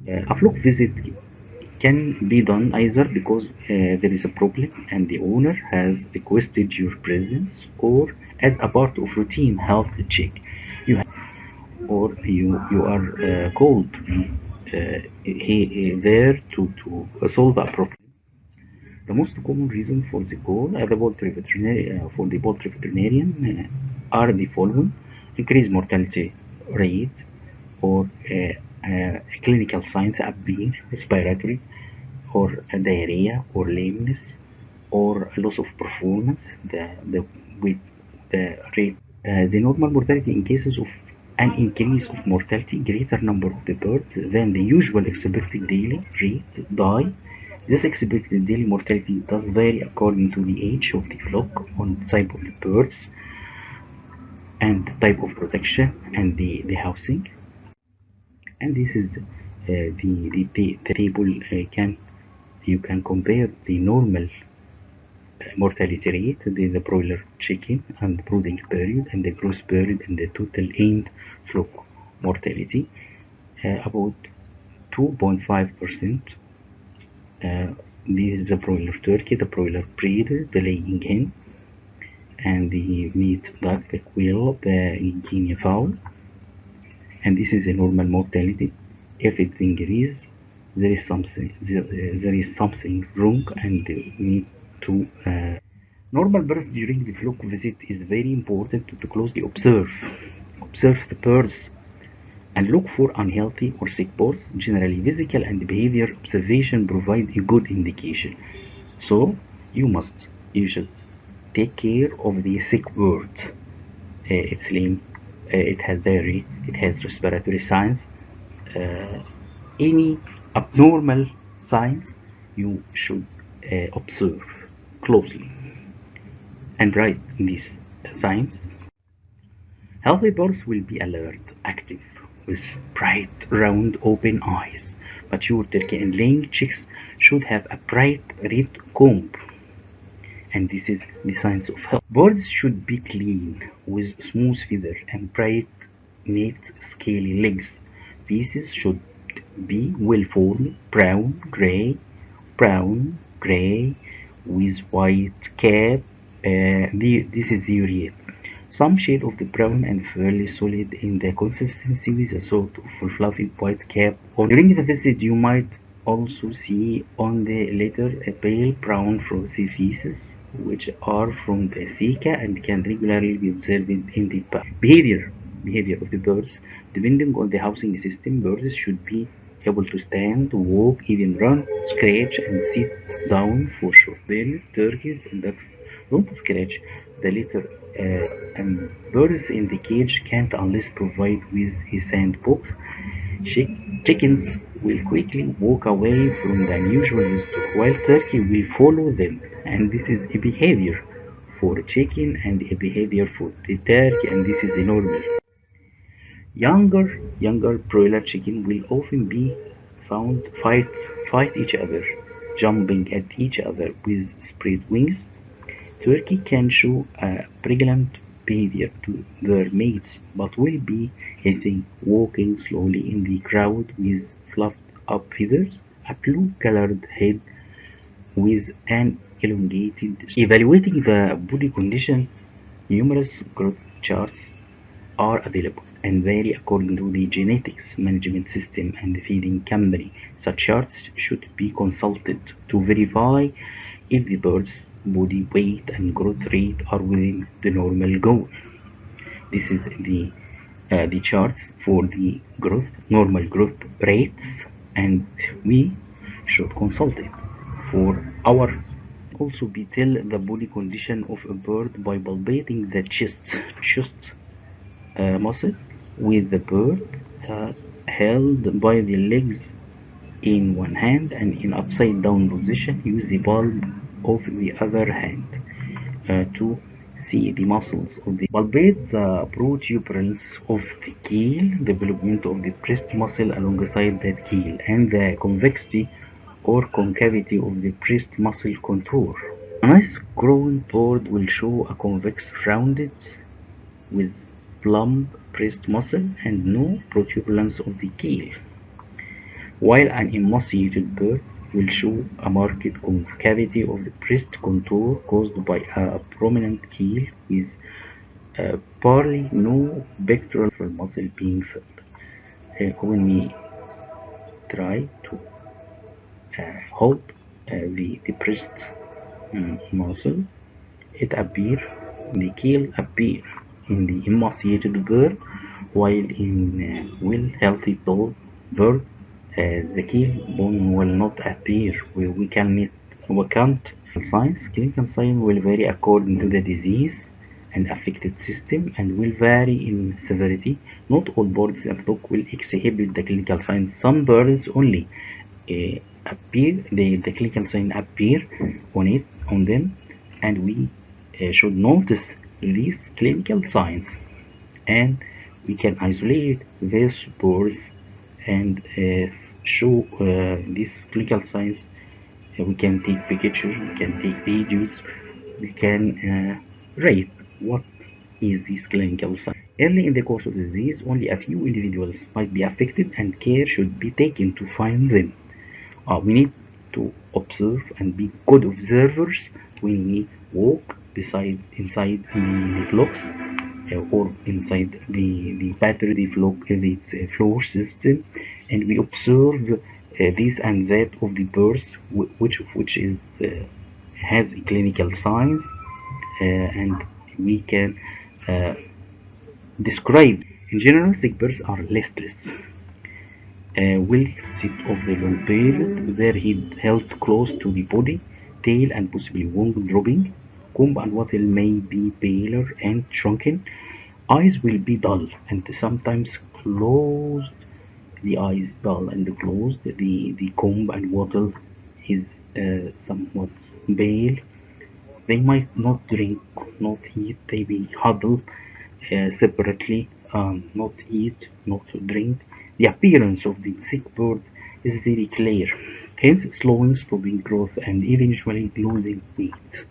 A flock visit can be done either because there is a problem and the owner has requested your presence, or as a part of routine health check. You have, or you are called to be there to solve a problem. The most common reason for the call at the for the poultry veterinarian are the following: increased mortality rate, or clinical signs appear, respiratory, or diarrhea, or lameness, or loss of performance. With the rate, the normal mortality in cases of an increase of mortality greater number of the birds than the usual expected daily rate die. This expected daily mortality does vary according to the age of the flock, on the type of the birds, and the type of protection, and the housing. And this is the table. You can compare the normal mortality rate, the broiler chicken, and the brooding period, and the growth period, and the total end flock mortality. About 2.5%. This is the broiler turkey, the broiler breeder, the laying hen, and the meat duck, the quail, the guinea fowl. And this is a normal mortality. If it increases, there is something wrong, and we need to normal birds during the flock visit is very important to closely observe the birds and look for unhealthy or sick birds. Generally, physical and behavior observation provide a good indication. So you should take care of the sick bird. It's lame, it has diarrhea, it has respiratory signs, any abnormal signs you should observe closely and write these signs. Healthy birds will be alert, active, with bright, round, open eyes. Mature turkey and laying chicks should have a bright red comb, and this is the signs of health. Birds should be clean, with smooth feather and bright, neat, scaly legs. Faces should be well formed, brown, gray, with white cap. This is urea. Some shade of the brown and fairly solid in the consistency, with a sort of fluffy white cap. During the visit, you might also see on the litter a pale brown frothy feces, which are from the Sika and can regularly be observed in the park. Behavior of the birds. Depending on the housing system, birds should be able to stand, walk, even run, scratch, and sit down for short periods. Turkeys and ducks don't scratch the litter, and birds in the cage can't unless provided with a sandbox. Chickens will quickly walk away from the unusual visitor, while turkey will follow them. And this is a behavior for chicken and a behavior for the turkey, and this is normal. Younger broiler chicken will often be found fight each other, jumping at each other with spread wings. Turkey can show a pregnant behavior to their mates, but will be hissing, walking slowly in the crowd with fluffed up feathers, a blue-colored head with an elongated. Evaluating the body condition, numerous growth charts are available and vary according to the genetics management system and the feeding company. Such charts should be consulted to verify if the bird's body weight and growth rate are within the normal goal. This is the charts for the normal growth rates, and we should consult it for our. Also, be tell the body condition of a bird by palpating the chest muscle with the bird held by the legs in one hand and in upside down position. Use the palm of the other hand to see the muscles of the palpate the protuberance of the keel, development of the breast muscle alongside that keel, and the convexity or concavity of the breast muscle contour. A nice growing bird will show a convex rounded with plump breast muscle and no protuberance of the keel. while an emaciated bird will show a marked concavity of the breast contour caused by a prominent keel with barely no pectoral muscle being felt. When we try to hold the breast muscle, it appear the keel appear in the emaciated bird, while in well healthy tall bird the keel bone will not appear. We can't signs. Clinical signs will vary according to the disease and affected system and will vary in severity. Not all birds and flock will exhibit the clinical signs. Some birds only appear the clinical sign appear on them, and we should notice these clinical signs, and we can isolate these birds and show these clinical signs. We can take pictures, we can take videos, we can rate what is this clinical sign. Early in the course of the disease, only a few individuals might be affected and care should be taken to find them. We need to observe and be good observers when we walk inside the flocks or inside the battery flock its floor system, and we observe this and that of the birds which is has clinical signs, and we can uh, describe. In general, sick birds are listless, will sit of the long period, their head held close to the body, tail and possibly wing dropping, comb and wattle may be paler and shrunken, eyes will be dull and sometimes closed, the eyes dull and closed, the comb and wattle is somewhat pale, they might not drink, not eat, they will huddle separately, not eat, not drink. The appearance of the sick bird is very clear, hence slowing, stopping growth, and eventually losing weight.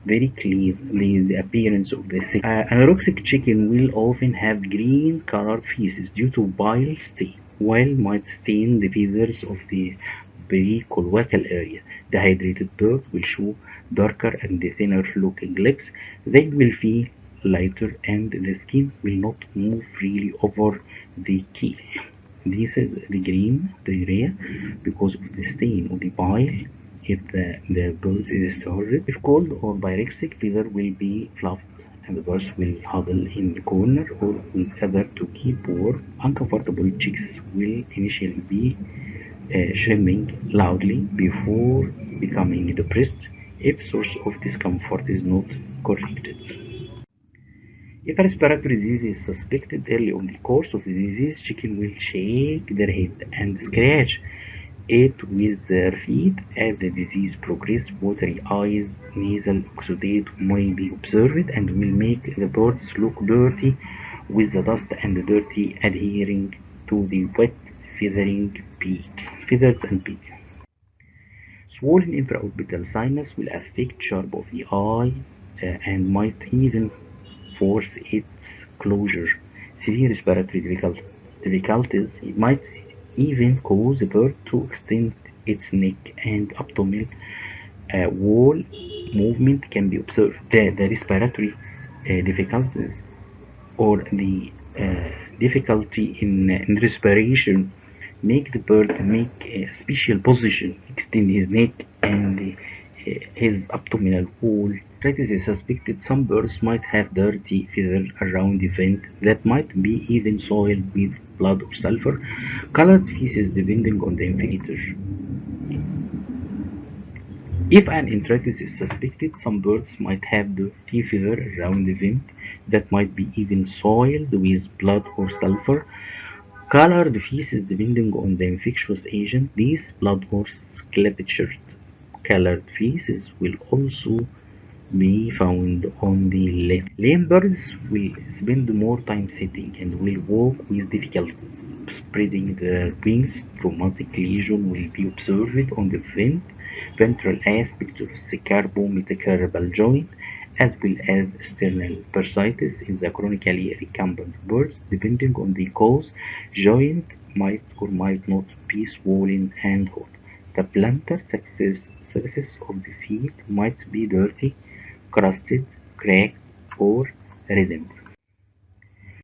Very clearly, the appearance of the sick. Anorexic chicken will often have green colored feces due to bile stain, while might stain the feathers of the pericolloquial area. Dehydrated bird will show darker and thinner looking legs. They will feel lighter and the skin will not move freely over the keel. This is the green diarrhea because of the stain of the bile. If the bird is starved, if cold or pyrexic, fever will be fluffed and the birds will huddle in the corner or together to keep warm. Uncomfortable chicks will initially be shrieking loudly before becoming depressed if source of discomfort is not corrected. If a respiratory disease is suspected early on the course of the disease, chicken will shake their head and scratch it with their feet. As the disease progresses, watery eyes, nasal exudate may be observed and will make the birds look dirty with the dust and dirty adhering to the wet feathers and beak. Swollen infraorbital sinus will affect sharp of the eye and might even force its closure. Severe respiratory difficulties might even cause the bird to extend its neck and abdominal wall movement can be observed. The respiratory difficulties or the difficulty in respiration make the bird make a special position, extend his neck and his abdominal wall. Arthritis is suspected. Some birds might have dirty feather around the vent that might be even soiled with blood or sulfur. Colored feces depending on the investigator. If an enteritis is suspected, some birds might have dirty feather around the vent that might be even soiled with blood or sulfur. Colored feces depending on the infectious agent. These blood or sculptured colored feces will also be found on the left. Lame birds will spend more time sitting and will walk with difficulties spreading their wings. Traumatic lesion will be observed on the ventral aspect of the sacro-metacarpal joint, as well as sternal bursitis in the chronically recumbent birds. Depending on the cause, joint might or might not be swollen and hot. The plantar surface of the feet might be dirty, crusted, cracked, or reddened.